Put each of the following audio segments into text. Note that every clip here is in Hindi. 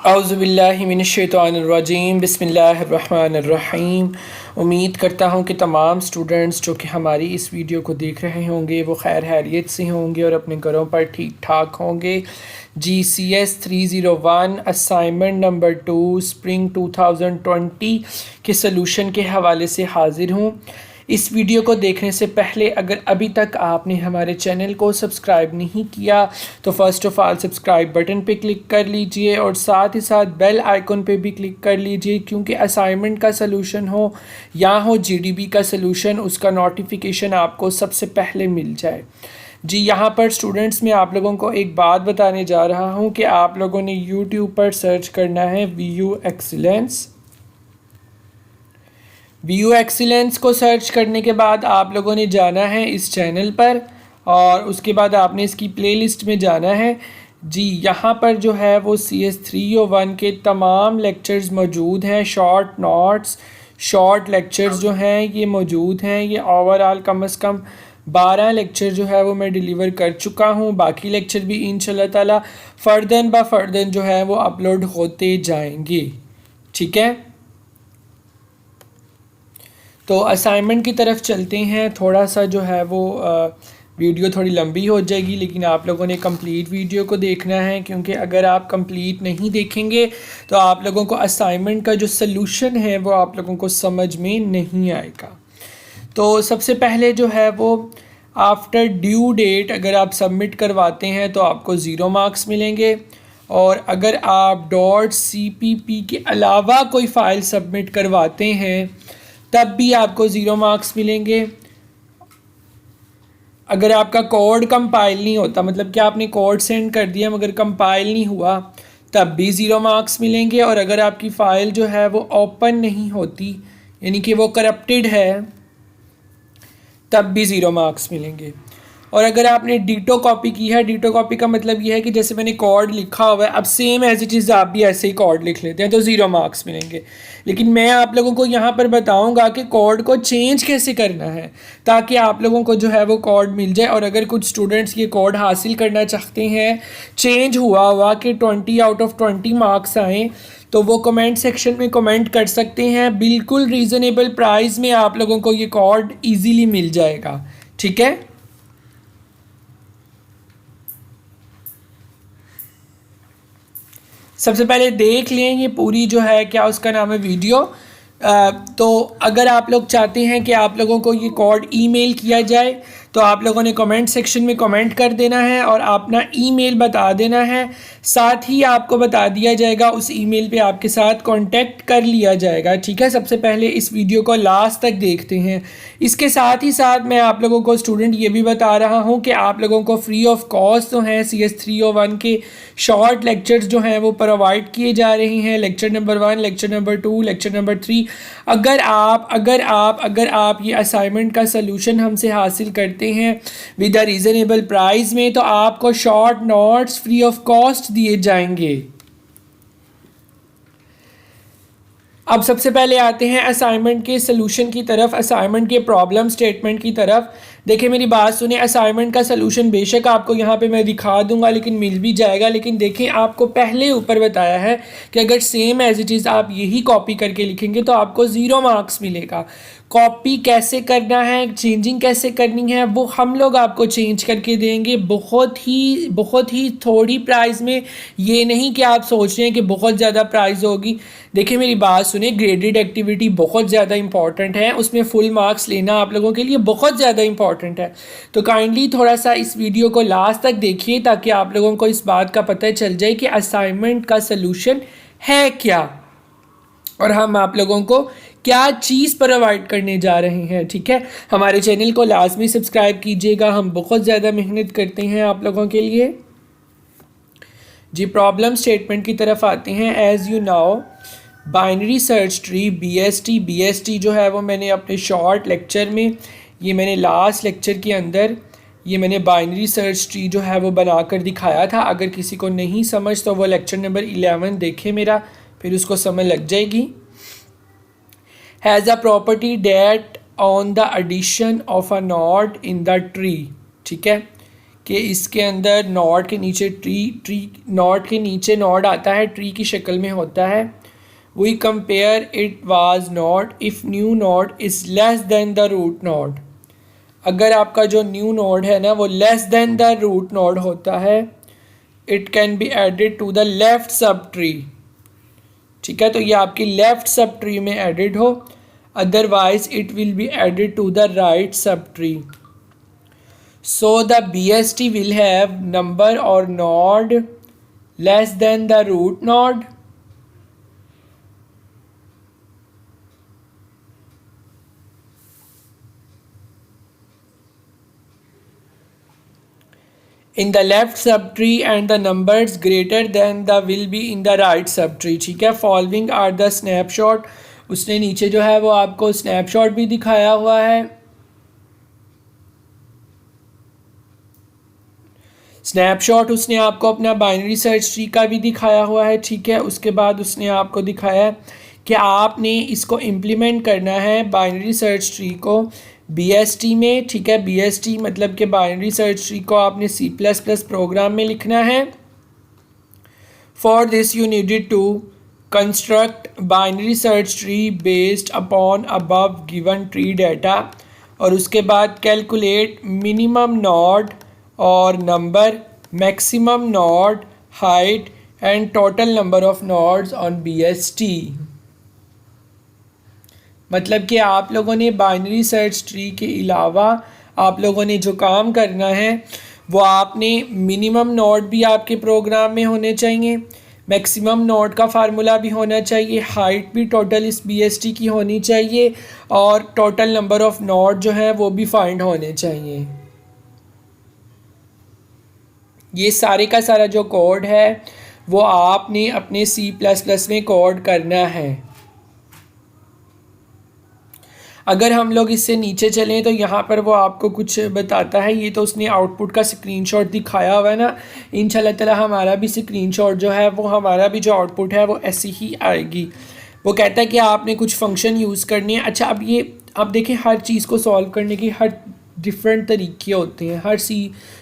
औज़ुबिल्लाहिमिनश्शैतानिर्रजीम बिस्मिल्लाहिर्रहमानिर्रहीम। उम्मीद करता हूँ कि तमाम स्टूडेंट्स जो कि हमारी इस वीडियो को देख रहे होंगे वो खैर खैरियत से होंगे और अपने घरों पर ठीक ठाक होंगे। GCS 301 असाइनमेंट नंबर 2 स्प्रिंग 2020 के सलूशन के हवाले से हाज़िर हूँ। इस वीडियो को देखने से पहले अगर अभी तक आपने हमारे चैनल को सब्सक्राइब नहीं किया तो first of all subscribe button पे क्लिक कर लीजिए और साथ ही साथ बेल आइकन पे भी क्लिक कर लीजिए, क्योंकि असाइनमेंट का सलूशन हो या हो GDB का सलूशन, उसका नोटिफिकेशन आपको सबसे पहले मिल जाए। जी, यहाँ पर स्टूडेंट्स मैं आप लोगों को एक बात बताने जा रहा हूँ कि आप लोगों ने यूट्यूब पर सर्च करना है VU एक्सीलेंस को सर्च करने के बाद आप लोगों ने जाना है इस चैनल पर और उसके बाद आपने इसकी प्लेलिस्ट में जाना है। जी, यहाँ पर जो है वो CS 301 के तमाम लेक्चर्स मौजूद हैं, शॉर्ट नोट्स, शॉर्ट लेक्चर्स जो हैं ये मौजूद हैं। ये ओवरऑल कम से कम 12 लेक्चर जो है वो मैं डिलीवर कर चुका हूँ। बाकी लेक्चर भी इंशाल्लाह ताला फर्दन ब फर्दन जो है वो अपलोड होते जाएंगे। ठीक है, तो असाइनमेंट की तरफ चलते हैं। थोड़ा सा जो है वो वीडियो थोड़ी लंबी हो जाएगी, लेकिन आप लोगों ने कंप्लीट वीडियो को देखना है, क्योंकि अगर आप कंप्लीट नहीं देखेंगे तो आप लोगों को असाइनमेंट का जो सलूशन है वो आप लोगों को समझ में नहीं आएगा। तो सबसे पहले जो है वो आफ्टर ड्यू डेट अगर आप सबमिट करवाते हैं तो आपको 0 मार्क्स मिलेंगे, और अगर आप .cpp के अलावा कोई फ़ाइल सबमिट करवाते हैं तब भी आपको 0 मार्क्स मिलेंगे। अगर आपका कोड कंपाइल नहीं होता, मतलब कि आपने कोड सेंड कर दिया मगर कंपाइल नहीं हुआ, तब भी 0 मार्क्स मिलेंगे। और अगर आपकी फ़ाइल जो है वो ओपन नहीं होती, यानी कि वो करप्टेड है, तब भी 0 मार्क्स मिलेंगे। और अगर आपने डिटो कॉपी की है, डिटो कॉपी का मतलब ये है कि जैसे मैंने कोड लिखा हुआ है अब सेम एज इट इज़ आप भी ऐसे ही कोड लिख लेते हैं तो 0 मार्क्स मिलेंगे। लेकिन मैं आप लोगों को यहाँ पर बताऊँगा कि कोड को चेंज कैसे करना है ताकि आप लोगों को जो है वो कोड मिल जाए। और अगर कुछ स्टूडेंट्स ये कोड हासिल करना चाहते हैं चेंज हुआ कि 20 आउट ऑफ 20 मार्क्स आएँ, तो वो कमेंट सेक्शन में कमेंट कर सकते हैं। बिल्कुल रीज़नेबल प्राइस में आप लोगों को ये कोड ईजीली मिल जाएगा। ठीक है, सबसे पहले देख लें ये पूरी जो है क्या उसका नाम है वीडियो। तो अगर आप लोग चाहते हैं कि आप लोगों को ये कोड ईमेल किया जाए तो आप लोगों ने कमेंट सेक्शन में कमेंट कर देना है और अपना ईमेल बता देना है। साथ ही आपको बता दिया जाएगा, उस ईमेल पे आपके साथ कांटेक्ट कर लिया जाएगा। ठीक है, सबसे पहले इस वीडियो को लास्ट तक देखते हैं। इसके साथ ही साथ मैं आप लोगों को स्टूडेंट ये भी बता रहा हूँ कि आप लोगों को फ्री ऑफ कॉस्ट जो हैं CS 301 के शॉर्ट लेक्चर्स जो हैं वो प्रोवाइड किए जा रहे हैं। Lecture number 1, lecture number 2, lecture number 3। अगर आप ये असाइनमेंट का सलूशन हमसे हासिल करते हैं विद अ रीज़नेबल प्राइस में तो आपको short notes free of cost दिए जाएंगे। अब सबसे पहले आते हैं असाइनमेंट के सलूशन की तरफ, असाइनमेंट के प्रॉब्लम स्टेटमेंट की तरफ। देखिए मेरी बात सुने, असाइनमेंट का सलूशन बेशक आपको यहाँ पे मैं दिखा दूंगा लेकिन मिल भी जाएगा, लेकिन देखें आपको पहले ऊपर बताया है कि अगर सेम एज इट इज़ आप यही कॉपी करके लिखेंगे तो आपको 0 मार्क्स मिलेगा। कॉपी कैसे करना है, चेंजिंग कैसे करनी है, वो हम लोग आपको चेंज करके देंगे बहुत ही थोड़ी प्राइस में। ये नहीं कि आप सोच रहे हैं कि बहुत ज़्यादा प्राइस होगी। देखिए मेरी बात सुने, ग्रेडेड एक्टिविटी बहुत ज़्यादा इंपॉर्टेंट है, उसमें फुल मार्क्स लेना आप लोगों के लिए बहुत ज़्यादा इंपॉर्टेंट है। तो काइंडली थोड़ा सा इस वीडियो को लास्ट तक देखिए ताकि आप लोगों को इस बात का पता चल जाए कि असाइनमेंट का सलूशन है क्या और हम आप लोगों को क्या चीज़ प्रोवाइड करने जा रहे हैं। ठीक है, हमारे चैनल को लाजमी सब्सक्राइब कीजिएगा, हम बहुत ज़्यादा मेहनत करते हैं आप लोगों के लिए। जी, प्रॉब्लम स्टेटमेंट की तरफ आते हैं। As you now binary search tree BST जो है वो मैंने अपने शॉर्ट लेक्चर में, ये मैंने लास्ट लेक्चर के अंदर ये मैंने बाइनरी सर्च ट्री जो है वो बनाकर दिखाया था। अगर किसी को नहीं समझ तो वो लेक्चर नंबर 11 देखे मेरा, फिर उसको समझ लग जाएगी। Has a property that on the addition of a node in the tree. ठीक है, कि इसके अंदर नॉड के नीचे ट्री नॉड के नीचे नॉड आता है, ट्री की शक्ल में होता है। We compare it was node if new node is less than the root node. अगर आपका जो न्यू नोड है ना वो less than the root node होता है, it can be added to the left subtree. ठीक है, तो ये आपकी लेफ्ट सब ट्री में एडेड हो, otherwise it will be added to the right sub tree. So the BST will have number और node less than the root node. in the left subtree and the numbers greater than the will be in the right subtree। ठीक है, फॉलोइंग आर द स्नैपशॉट। उसने नीचे जो है वो आपको स्नैपशॉट भी दिखाया हुआ है। स्नैपशॉट उसने आपको अपना बाइनरी सर्च ट्री का भी दिखाया हुआ है। ठीक है, उसके बाद उसने आपको दिखाया कि आपने इसको इम्प्लीमेंट करना है बाइनरी सर्च ट्री को BST में। ठीक है, BST मतलब कि बाइनरी सर्च ट्री को आपने C++ प्रोग्राम में लिखना है। For this you needed to construct binary search tree based upon above given tree data, और उसके बाद कैलकुलेट मिनिमम नोड और number, maximum node height and total number of nodes on BST। मतलब कि आप लोगों ने बाइनरी सर्च ट्री के अलावा आप लोगों ने जो काम करना है वो आपने मिनिमम नोड भी आपके प्रोग्राम में होने चाहिए, मैक्सिमम नोड का फार्मूला भी होना चाहिए, हाइट भी टोटल इस BST की होनी चाहिए, और टोटल नंबर ऑफ नोड जो है वो भी फाइंड होने चाहिए। ये सारे का सारा जो कोड है वो आपने अपने C++ में कोड करना है। अगर हम लोग इससे नीचे चलें तो यहाँ पर वो आपको कुछ बताता है। ये तो उसने आउटपुट का स्क्रीनशॉट दिखाया हुआ है ना, इंशाल्लाह ताला हमारा भी स्क्रीनशॉट जो है वो हमारा भी जो आउटपुट है वो ऐसी ही आएगी। वो कहता है कि आपने कुछ फंक्शन यूज़ करनी है। अच्छा, अब ये आप देखें, हर चीज़ को सॉल्व करने की हर डिफरेंट तरीके होते हैं, हर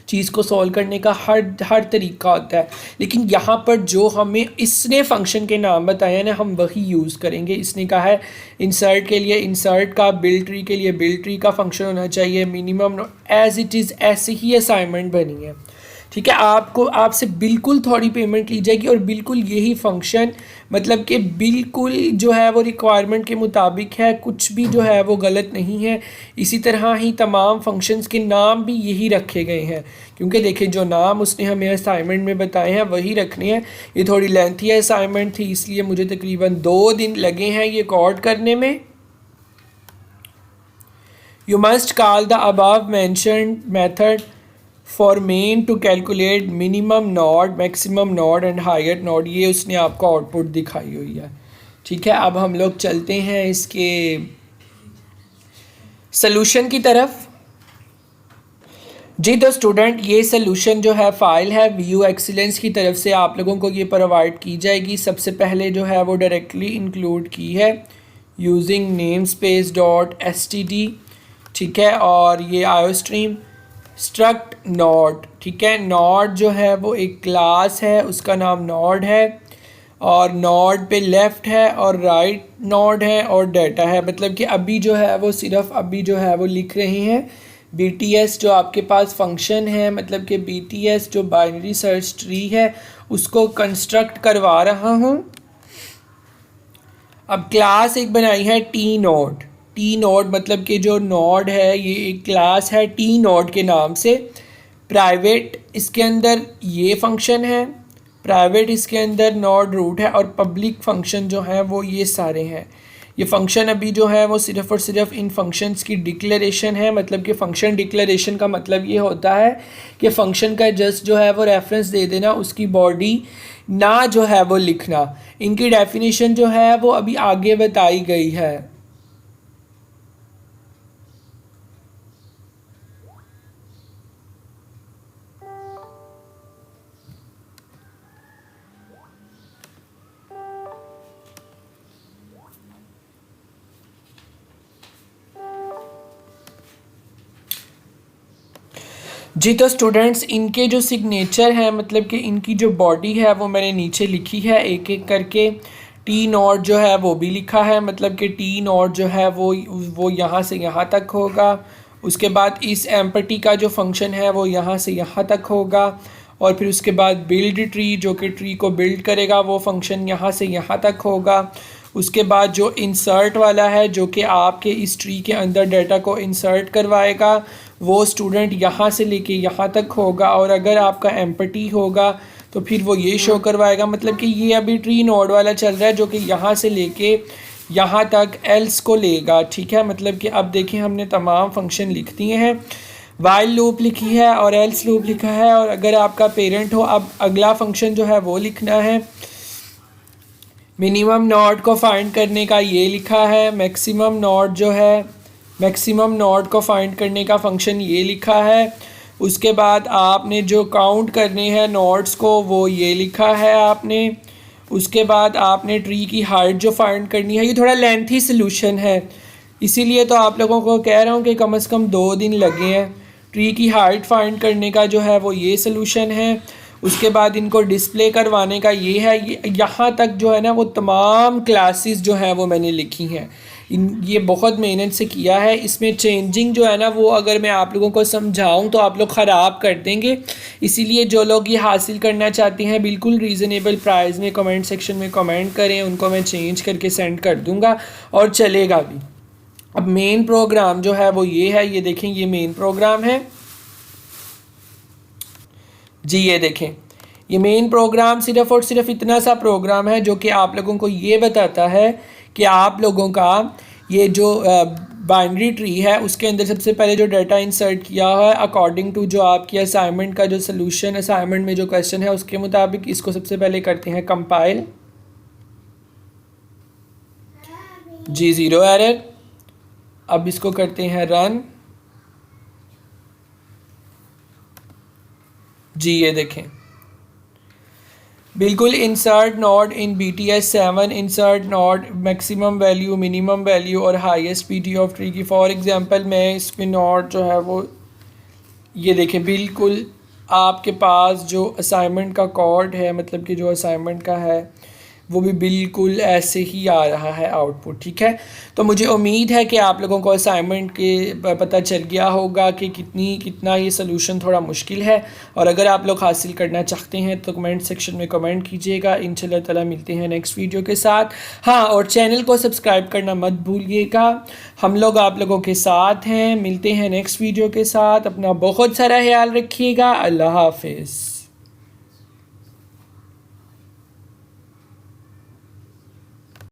चीज़ को सॉल्व करने का हर तरीका होता है, लेकिन यहाँ पर जो हमें इसने फंक्शन के नाम बताए हैं ना हम वही यूज़ करेंगे। इसने कहा है इंसर्ट के लिए इंसर्ट का, बिल्ड ट्री के लिए बिल्ड ट्री का फंक्शन होना चाहिए, मिनिमम एज इट इज़ ऐसे ही असाइनमेंट बनी है। ठीक है, आपको आपसे बिल्कुल थोड़ी पेमेंट ली जाएगी और बिल्कुल यही फंक्शन मतलब कि बिल्कुल जो है वो रिक्वायरमेंट के मुताबिक है, कुछ भी जो है वो गलत नहीं है। इसी तरह ही तमाम फंक्शंस के नाम भी यही रखे गए हैं, क्योंकि देखिए जो नाम उसने हमें असाइनमेंट में बताए हैं वही रखने हैं। ये थोड़ी लेंथी असाइनमेंट थी, इसलिए मुझे तकरीबन 2 दिन लगे हैं ये कोड करने में। You must call the above mentioned method for main to calculate minimum node, maximum node and higher node. ये उसने आपको आउटपुट दिखाई हुई है। ठीक है, अब हम लोग चलते हैं इसके सॉल्यूशन की तरफ। जी तो स्टूडेंट, ये सॉल्यूशन जो है फ़ाइल है VU एक्सीलेंस की तरफ से आप लोगों को ये प्रोवाइड की जाएगी। सबसे पहले जो है वो डायरेक्टली इंक्लूड की है using name space dot std। ठीक है, और ये आयोस्ट्रीम स्ट्रक्ट नोड। ठीक है, नोड जो है वो एक क्लास है, उसका नाम नोड है, और नोड पे लेफ़्ट है और राइट नोड है और डाटा है। मतलब कि अभी जो है वो सिर्फ अभी जो है वो लिख रहे हैं BTS जो आपके पास फंक्शन है, मतलब कि BTS जो बाइनरी सर्च ट्री है उसको कंस्ट्रक्ट करवा रहा हूँ। अब क्लास एक बनाई है टी नोड। टी नोड मतलब कि जो नोड है ये एक क्लास है टी नोड के नाम से। प्राइवेट इसके अंदर ये फंक्शन है, प्राइवेट इसके अंदर नोड रूट है, और पब्लिक फंक्शन जो है वो ये सारे हैं। ये फंक्शन अभी जो है वो सिर्फ़ और सिर्फ इन फंक्शंस की डिक्लेरेशन है। मतलब कि फ़ंक्शन डिक्लेरेशन का मतलब ये होता है कि फ़ंक्शन का जस्ट जो है वो रेफरेंस दे देना, उसकी बॉडी ना जो है वो लिखना। इनकी डेफिनेशन जो है वो अभी आगे बताई गई है। जी तो स्टूडेंट्स इनके जो सिग्नेचर हैं मतलब कि इनकी जो बॉडी है वो मैंने नीचे लिखी है एक एक करके। टी नॉट जो है वो भी लिखा है, मतलब कि टी नॉट जो है वो यहाँ से यहाँ तक होगा। उसके बाद इस एम्पटी का जो फंक्शन है वो यहाँ से यहाँ तक होगा। और फिर उसके बाद बिल्ड ट्री जो कि ट्री को बिल्ड करेगा वो फंक्शन यहाँ से यहाँ तक होगा। उसके बाद जो इंसर्ट वाला है जो कि आपके इस ट्री के अंदर डाटा को इंसर्ट करवाएगा वो स्टूडेंट यहाँ से लेके यहाँ तक होगा। और अगर आपका एम्पटी होगा तो फिर वो ये शो करवाएगा, मतलब कि ये अभी ट्री नोड वाला चल रहा है जो कि यहाँ से लेके यहाँ तक एल्स को लेगा। ठीक है, मतलब कि अब देखिए हमने तमाम फंक्शन लिख दिए हैं, वाइल लूप लिखी है और एल्स लूप लिखा है। और अगर आपका पेरेंट हो अब अगला फंक्शन जो है वो लिखना है। मिनिमम नॉट को फाइंड करने का ये लिखा है, मैक्सिमम नॉट जो है मैक्सिमम नॉट को फाइंड करने का फंक्शन ये लिखा है। उसके बाद आपने जो काउंट करने हैं नॉट्स को वो ये लिखा है आपने। उसके बाद आपने ट्री की हाइट जो फाइंड करनी है, ये थोड़ा लेंथी सोल्यूशन है इसीलिए तो आप लोगों को कह रहा हूँ कि कम से कम 2 दिन लगे हैं। ट्री की हाइट फाइंड करने का जो है वो ये सोल्यूशन है। उसके बाद इनको डिस्प्ले करवाने का ये है, यहाँ तक जो है ना वो तमाम क्लासेस जो हैं वो मैंने लिखी हैं। ये बहुत मेहनत से किया है। इसमें चेंजिंग जो है ना वो अगर मैं आप लोगों को समझाऊं तो आप लोग ख़राब कर देंगे, इसीलिए जो लोग ये हासिल करना चाहते हैं बिल्कुल रीज़नेबल प्राइस में कमेंट सेक्शन में कमेंट करें, उनको मैं चेंज करके सेंड कर दूँगा और चलेगा भी। अब मेन प्रोग्राम जो है वो ये है, ये देखें ये मेन प्रोग्राम है जी। ये देखें ये मेन प्रोग्राम सिर्फ़ और सिर्फ इतना सा प्रोग्राम है जो कि आप लोगों को ये बताता है कि आप लोगों का ये जो बाइनरी ट्री है उसके अंदर सबसे पहले जो डाटा इंसर्ट किया हुआ है अकॉर्डिंग टू जो आपकी असाइनमेंट का जो सोल्यूशन असाइनमेंट में जो क्वेश्चन है उसके मुताबिक इसको सबसे पहले करते हैं कंपाइल जी, 0 एरर। अब इसको करते हैं रन जी। ये देखें बिल्कुल insert not in BTS7, insert not maximum value minimum value और हाईएस्ट PT ऑफ ट्री की। फॉर एग्जांपल मैं इसमें नॉट जो है वो ये देखें बिल्कुल आपके पास जो असाइनमेंट का कोड है मतलब कि जो असाइनमेंट का है वो भी बिल्कुल ऐसे ही आ रहा है आउटपुट। ठीक है, तो मुझे उम्मीद है कि आप लोगों को असाइनमेंट के पता चल गया होगा कि कितना ये सोल्यूशन थोड़ा मुश्किल है। और अगर आप लोग हासिल करना चाहते हैं तो कमेंट सेक्शन में कमेंट कीजिएगा। इंशाल्लाह ताला मिलते हैं नेक्स्ट वीडियो के साथ। हाँ, और चैनल को सब्सक्राइब करना मत भूलिएगा। हम लोग आप लोगों के साथ हैं, मिलते हैं नेक्स्ट वीडियो के साथ। अपना बहुत सारा ख्याल रखिएगा। अल्लाह हाफिज़।